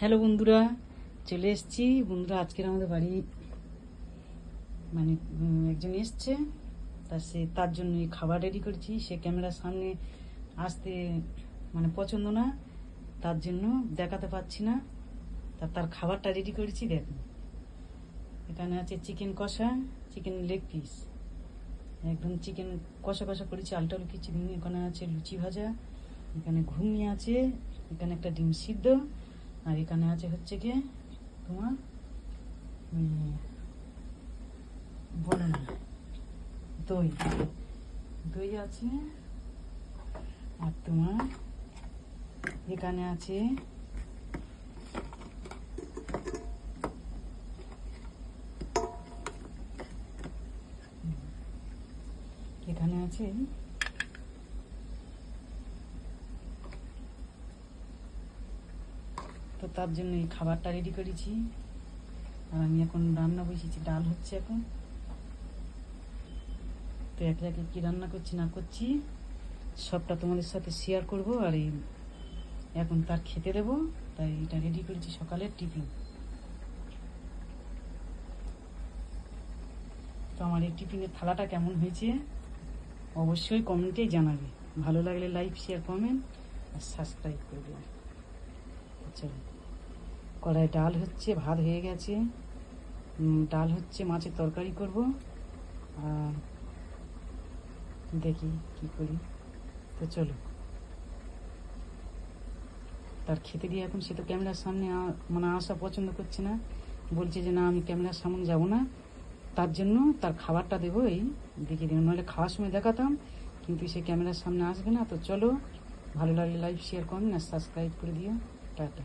Hello বন্ধুরা, চলে এসেছি বন্ধুরা। আজকের আমাদের বাড়ি মানে একজন এসছে, তার জন্য খাবার রেডি করেছি। সে ক্যামেরার সামনে আসতে মানে পছন্দ না, তার জন্য দেখাতে পাচ্ছি না। তার খাবারটা রেডি করেছি দেখুন। এখানে আছে চিকেন কষা, চিকেন লেগ পিস, একদম চিকেন কষা কষা করেছি, আলটালু কিছু দিন। এখানে আছে লুচি ভাজা, এখানে ঘুগনি আছে, এখানে একটা ডিম সিদ্ধ, আর এখানে আছে হচ্ছে গিয়ে তোমার বলো না দই, দই আছে। আর তোমার এখানে আছে এখানে আছে তো তার জন্য এই খাবারটা রেডি করেছি। আর আমি এখন রান্না বসেছি, ডাল হচ্ছে এখন। তো একে একে কী রান্না করছি না করছি সবটা তোমাদের সাথে শেয়ার করব। আর এই এখন তার খেতে দেবো, তাই এটা রেডি করেছি সকালের টিফিন। তো আমার এই টিফিনের থালাটা কেমন হয়েছে অবশ্যই কমেন্টেই জানাবে। ভালো লাগলে লাইক, শেয়ার, কমেন্ট আর সাবস্ক্রাইব করবে। চলো, কড়াই ডাল হচ্ছে, ভাত হয়ে গেছে, ডাল হচ্ছে, মাছের তরকারি করব। আর দেখি কি করি। তো চলো তার খেতে দিয়ে এখন। সে তো ক্যামেরার সামনে মানে আসা পছন্দ করছে না, বলছে যে না আমি ক্যামেরার সামনে যাব না। তার জন্য তার খাবারটা দেবো, এই দেখিয়ে দেবো, নাহলে খাওয়ার সময় দেখাতাম, কিন্তু সে ক্যামেরার সামনে আসবে না। তো চলো, ভালো লাগলে লাইক, শেয়ার, কমেন্ট আর সাবস্ক্রাইব করে দিও। টাটা।